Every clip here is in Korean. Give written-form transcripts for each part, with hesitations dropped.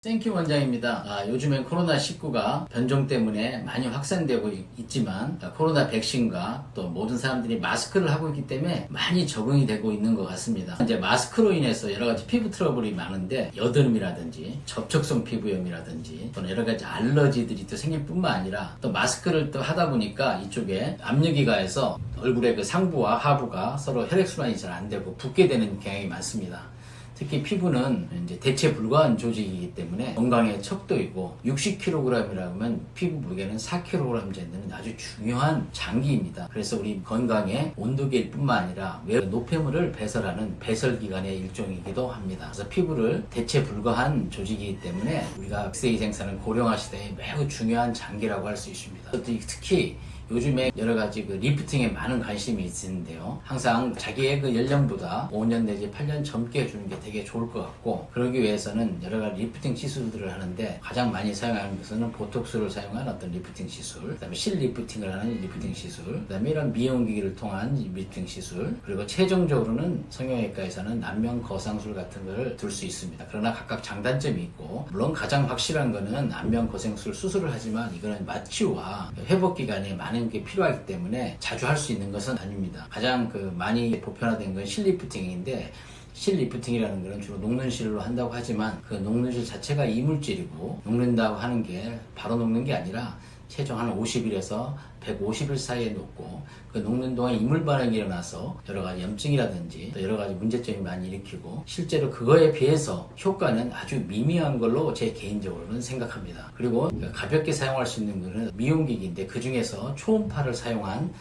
땡큐 원장입니다. 요즘엔 코로나19가 변종 때문에 많이 확산되고 있지만 코로나 백신과 또 모든 사람들이 마스크를 하고 있기 때문에 많이 적응이 되고 있는 것 같습니다. 이제 마스크로 인해서 여러 가지 피부 트러블이 많은데 여드름이라든지 접촉성 피부염이라든지 또는 여러 가지 알러지들이 또 생길 뿐만 아니라 또 마스크를 또 하다 보니까 이쪽에 압력이 가해서 얼굴의 그 상부와 하부가 서로 혈액순환이 잘 안 되고 붓게 되는 경향이 많습니다. 특히 피부는 이제 대체 불가한 조직이기 때문에 건강의 척도이고 60kg이라면 피부 무게는 4kg 되는 아주 중요한 장기입니다. 그래서 우리 건강의 온도계일 뿐만 아니라 외부 노폐물을 배설하는 배설기관의 일종이기도 합니다. 그래서 피부를 대체 불가한 조직이기 때문에 우리가 X세기 생사는 고령화 시대에 매우 중요한 장기라고 할 수 있습니다. 특히 요즘에 여러 가지 그 리프팅에 많은 관심이 있는데요. 항상 자기의 그 연령보다 5년 내지 8년 젊게 해주는 게 되게 좋을 것 같고, 그러기 위해서는 여러 가지 리프팅 시술들을 하는데 가장 많이 사용하는 것은 보톡스를 사용한 어떤 리프팅 시술, 그 다음에 실리프팅을 하는 리프팅 시술, 그 다음에 이런 미용기기를 통한 리프팅 시술, 그리고 최종적으로는 성형외과에서는 안면 거상술 같은 걸 둘 수 있습니다. 그러나 각각 장단점이 있고, 물론 가장 확실한 거는 안면 거상술 수술을 하지만 이거는 마취와 회복 기간이 많은 게 필요하기 때문에 자주 할 수 있는 것은 아닙니다. 가장 많이 보편화된 건 실리프팅인데, 실리프팅이라는 것은 주로 녹는 실로 한다고 하지만 그 녹는 실 자체가 이물질이고, 녹는다고 하는 게 바로 녹는 게 아니라 최종 한 50일에서 150일 사이에 녹고, 그 녹는 동안 이물 반응이 일어나서 여러 가지 염증이라든지 또 여러 가지 문제점이 많이 일으키고, 실제로 그거에 비해서 효과는 아주 미미한 걸로 제 개인적으로는 생각합니다. 그리고 가볍게 사용할 수 있는 것은 미용기기인데, 그 중에서 초음파를 사용한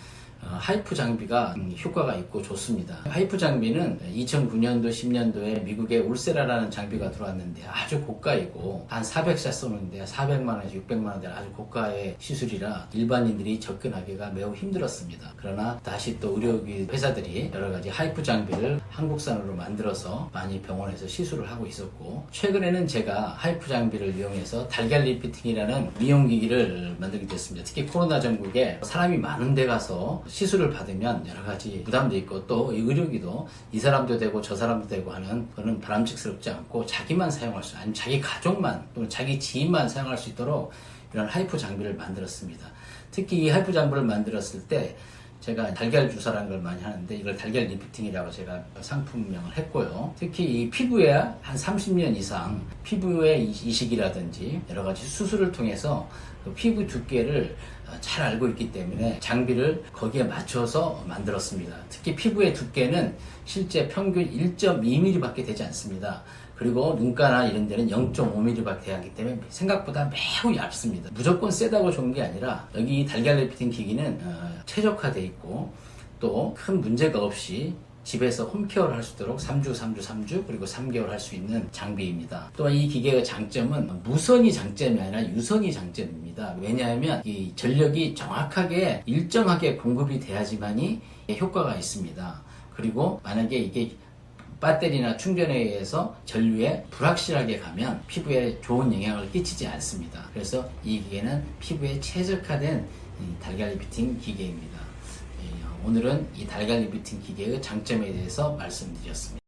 하이프 장비가 효과가 있고 좋습니다. 하이프 장비는 2009년도 10년도에 미국에 울세라라는 장비가 들어왔는데 아주 고가이고, 한 400샷 쏘는데 400만원에서 600만원대 아주 고가의 시술이라 일반인들이 접근하기가 매우 힘들었습니다. 그러나 다시 또 의료기 회사들이 여러 가지 하이프 장비를 한국산으로 만들어서 많이 병원에서 시술을 하고 있었고, 최근에는 제가 하이프 장비를 이용해서 달걀 리프팅이라는 미용기기를 만들게 됐습니다. 특히 코로나 전국에 사람이 많은 데 가서 시술을 받으면 여러 가지 부담도 있고, 또 의료기도 이 사람도 되고 저 사람도 되고 하는 그런 바람직스럽지 않고, 자기만 사용할 수, 아니면 자기 가족만 또는 자기 지인만 사용할 수 있도록 이런 하이프 장비를 만들었습니다. 특히 이 하이프 장비를 만들었을 때 제가 달걀 주사라는 걸 많이 하는데, 이걸 달걀 리프팅이라고 제가 상품명을 했고요. 특히 이 피부에 한 30년 이상 피부의 이식이라든지 여러 가지 수술을 통해서 그 피부 두께를 잘 알고 있기 때문에 장비를 거기에 맞춰서 만들었습니다. 특히 피부의 두께는 실제 평균 1.2mm 밖에 되지 않습니다. 그리고 눈가나 이런 데는 0.5mm 밖에 돼야 하기 때문에 생각보다 매우 얇습니다. 무조건 세다고 좋은 게 아니라, 여기 달걀 리프팅 기기는 최적화되어 있고 또 큰 문제가 없이 집에서 홈케어를 할 수 있도록 3주 그리고 3개월 할 수 있는 장비입니다. 또한 이 기계의 장점은 무선이 장점이 아니라 유선이 장점입니다. 왜냐하면 이 전력이 정확하게 일정하게 공급이 돼야지만이 효과가 있습니다. 그리고 만약에 이게 배터리나 충전에 의해서 전류에 불확실하게 가면 피부에 좋은 영향을 끼치지 않습니다. 그래서 이 기계는 피부에 최적화된 달걀 리프팅 기계입니다. 오늘은 이 달걀 리프팅 기계의 장점에 대해서 말씀드렸습니다.